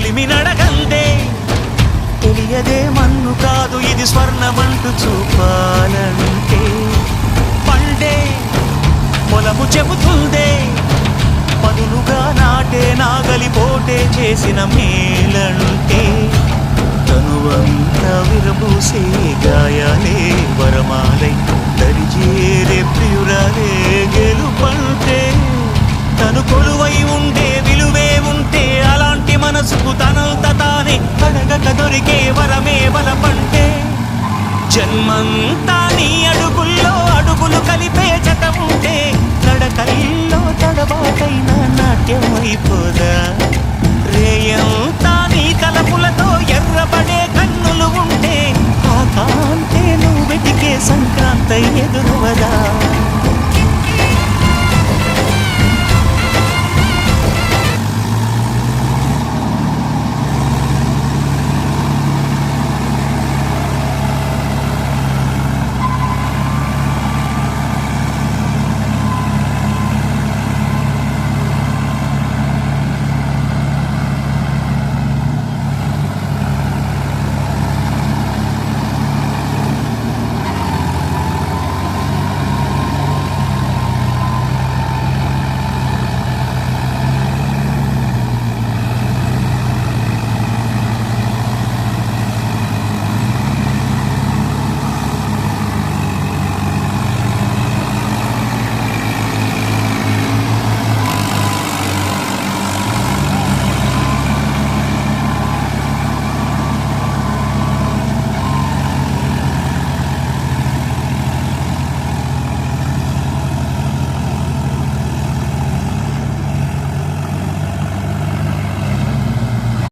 కొలిమి నడగందే తెలియదే మన్ను కాదు ఇది స్వర్ణమంటూ చూపాలంటే పండే పొలము చెబుతుందే పదులుగా నాటే నాగలిపోటే చేసిన మేలంటే తనువంతా విరబూసే గాయాలే వరమాలై దరిజేరే ప్రియురాలే గెలుపంటే తను కొలువై ఉండే విలువే ఉంటే అలాంటి మనసుకు తనంత తానే అడగక దొరికే వరమే బలపంటే జన్మంతా నీ అడుగుల్లో అడుగులు కలిపే జత ఉంటే నడకల్లో తడబాటైన నాట్యం అయిపోదా రేయంతా నీ తలపులతో ఎర్రబడే కన్నులు ఉంటే ఆ కాంతే నువ్వు వెతికే సంక్రాంతి ఎదురువదా